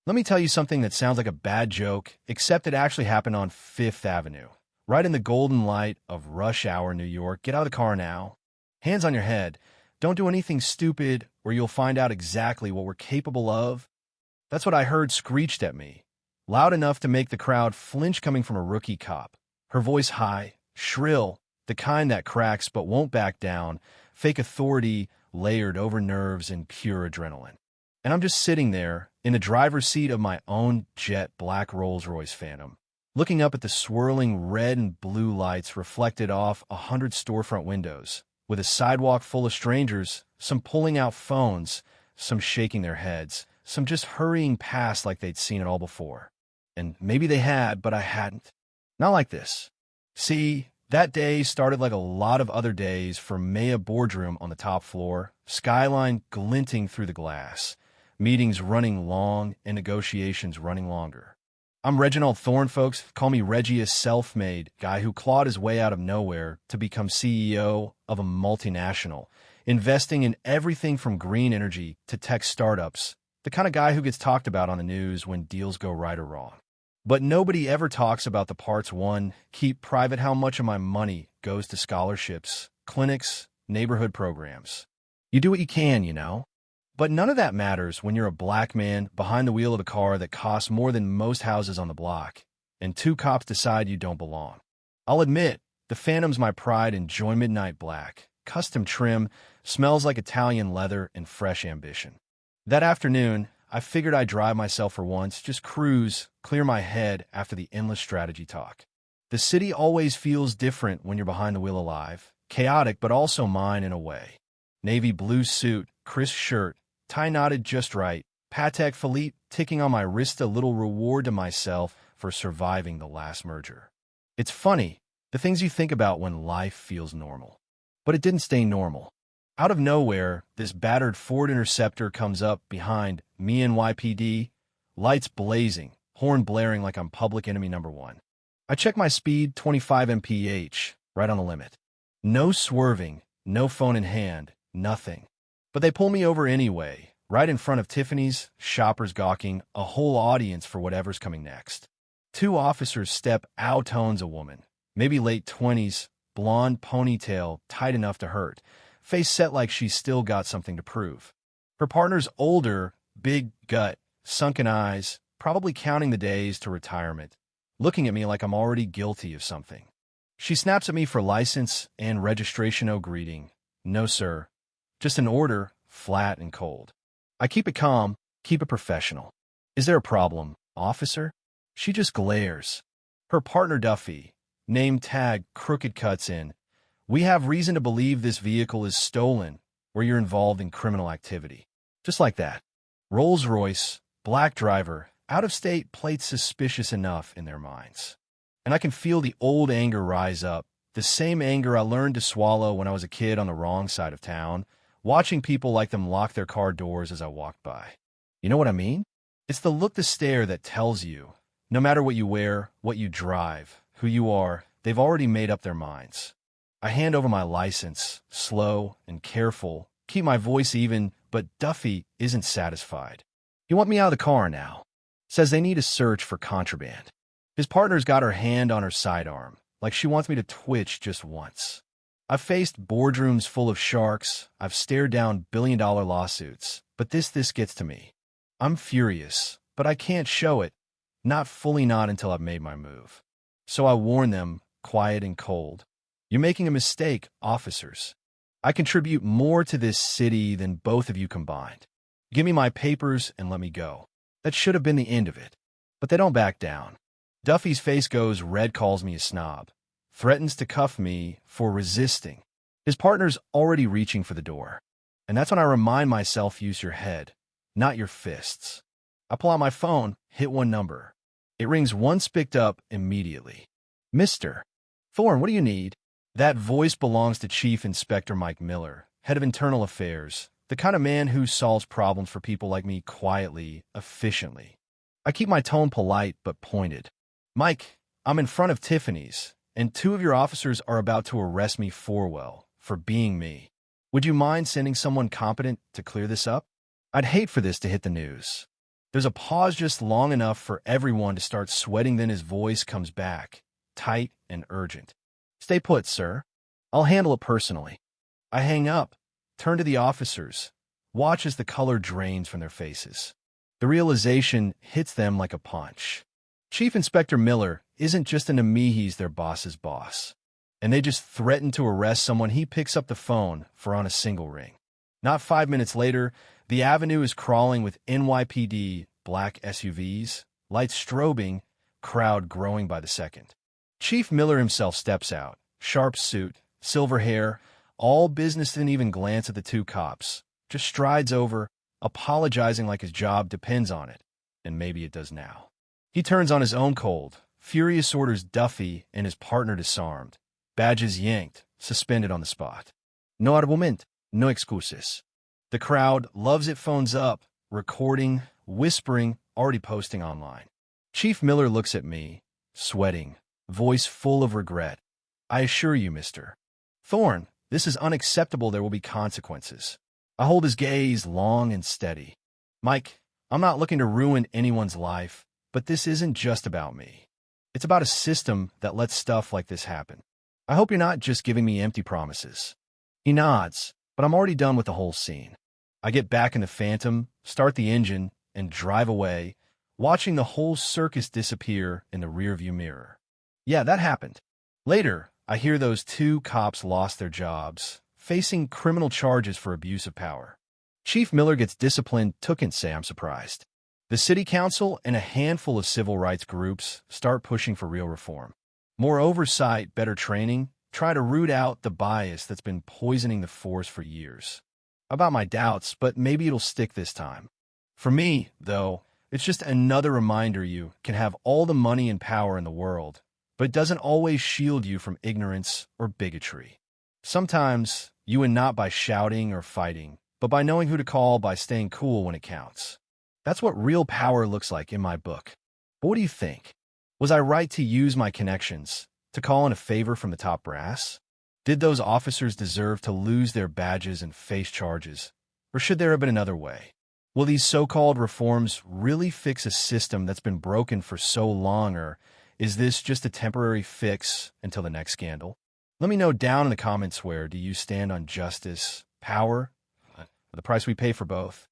Let me tell you something that sounds like a bad joke, except it actually happened on Fifth Avenue. Right in the golden light of rush hour New York. Get out of the car now. Hands on your head. Don't do anything stupid or you'll find out exactly what we're capable of. That's what I heard screeched at me, loud enough to make the crowd flinch coming from a rookie cop. Her voice high, shrill, the kind that cracks but won't back down, fake authority layered over nerves and pure adrenaline. And I'm just sitting there, in the driver's seat of my own jet black Rolls-Royce Phantom, looking up at the swirling red and blue lights reflected off 100 storefront windows, with a sidewalk full of strangers, some pulling out phones, some shaking their heads, some just hurrying past like they'd seen it all before. And maybe they had, but I hadn't. Not like this. See, that day started like a lot of other days for Maya Boardroom on the top floor, skyline glinting through the glass, meetings running long and negotiations running longer. I'm Reginald Thorne, folks. Call me Reggie, a self-made guy who clawed his way out of nowhere to become CEO of a multinational, investing in everything from green energy to tech startups, the kind of guy who gets talked about on the news when deals go right or wrong. But nobody ever talks about the parts one, keep private how much of my money goes to scholarships, clinics, neighborhood programs. You do what you can, you know. But none of that matters when you're a black man behind the wheel of a car that costs more than most houses on the block, and two cops decide you don't belong. I'll admit, the Phantom's my pride and joy midnight black, custom trim, smells like Italian leather and fresh ambition. That afternoon, I figured I'd drive myself for once, just cruise, clear my head after the endless strategy talk. The city always feels different when you're behind the wheel alive, chaotic but also mine in a way. Navy blue suit, crisp shirt, tie knotted just right, Patek Philippe ticking on my wrist, a little reward to myself for surviving the last merger. It's funny, the things you think about when life feels normal. But it didn't stay normal. Out of nowhere, this battered Ford Interceptor comes up behind me, NYPD, lights blazing, horn blaring like I'm public enemy number one. I check my speed, 25 mph, right on the limit. No swerving, no phone in hand, nothing. But they pull me over anyway, right in front of Tiffany's, shoppers gawking, a whole audience for whatever's coming next. Two officers step out, tones a woman, maybe late 20s, blonde ponytail, tight enough to hurt, face set like she's still got something to prove. Her partner's older, big gut, sunken eyes, probably counting the days to retirement, looking at me like I'm already guilty of something. She snaps at me for license and registration. Oh, greeting. No, sir. Just an order, flat and cold. I keep it calm, keep it professional. Is there a problem, officer? She just glares. Her partner Duffy, name tag crooked, cuts in. We have reason to believe this vehicle is stolen or you're involved in criminal activity. Just like that. Rolls-Royce, black driver, out-of-state, plates suspicious enough in their minds. And I can feel the old anger rise up, the same anger I learned to swallow when I was a kid on the wrong side of town, watching people like them lock their car doors as I walked by. You know what I mean? It's the look, the stare that tells you, no matter what you wear, what you drive, who you are, they've already made up their minds. I hand over my license, slow and careful, keep my voice even, but Duffy isn't satisfied. You want me out of the car now? Says they need a search for contraband. His partner's got her hand on her sidearm, like she wants me to twitch just once. I've faced boardrooms full of sharks, I've stared down billion-dollar lawsuits, but this gets to me. I'm furious, but I can't show it, not fully, not until I've made my move. So I warn them, quiet and cold. You're making a mistake, officers. I contribute more to this city than both of you combined. Give me my papers and let me go. That should have been the end of it. But they don't back down. Duffy's face goes red, calls me a snob, threatens to cuff me for resisting. His partner's already reaching for the door. And that's when I remind myself, use your head, not your fists. I pull out my phone, hit one number. It rings once, picked up immediately. Mr. Thorne, what do you need? That voice belongs to Chief Inspector Mike Miller, head of internal affairs, the kind of man who solves problems for people like me quietly, efficiently. I keep my tone polite but pointed. Mike, I'm in front of Tiffany's, and two of your officers are about to arrest me for being me. Would you mind sending someone competent to clear this up? I'd hate for this to hit the news. There's a pause just long enough for everyone to start sweating, then his voice comes back, tight and urgent. "Stay put, sir. I'll handle it personally." I hang up, turn to the officers, watch as the color drains from their faces. The realization hits them like a punch. Chief Inspector Miller isn't just an enemy, he's their boss's boss. And they just threaten to arrest someone he picks up the phone for on a single ring. Not 5 minutes later, the avenue is crawling with NYPD black SUVs, lights strobing, crowd growing by the second. Chief Miller himself steps out, sharp suit, silver hair, all business, didn't even glance at the two cops, just strides over, apologizing like his job depends on it, and maybe it does now. He turns on his own cold, furious, orders Duffy and his partner disarmed, badges yanked, suspended on the spot. No argument, no excuses. The crowd loves it, phones up, recording, whispering, already posting online. Chief Miller looks at me, sweating, voice full of regret. "I assure you, Mr. Thorne, this is unacceptable. There will be consequences." I hold his gaze long and steady. "Mike, I'm not looking to ruin anyone's life, but this isn't just about me. It's about a system that lets stuff like this happen. I hope you're not just giving me empty promises." He nods, but I'm already done with the whole scene. I get back in the Phantom, start the engine, and drive away, watching the whole circus disappear in the rearview mirror. Yeah, that happened. Later, I hear those two cops lost their jobs, facing criminal charges for abuse of power. Chief Miller gets disciplined, couldn't say I'm surprised. The city council and a handful of civil rights groups start pushing for real reform. More oversight, better training, try to root out the bias that's been poisoning the force for years. About my doubts, but maybe it'll stick this time. For me, though, it's just another reminder you can have all the money and power in the world, but it doesn't always shield you from ignorance or bigotry. Sometimes you win not by shouting or fighting, but by knowing who to call, by staying cool when it counts. That's what real power looks like in my book. But what do you think? Was I right to use my connections, to call in a favor from the top brass? Did those officers deserve to lose their badges and face charges? Or should there have been another way? Will these so-called reforms really fix a system that's been broken for so long, or is this just a temporary fix until the next scandal? Let me know down in the comments, where do you stand on justice, power, or the price we pay for both?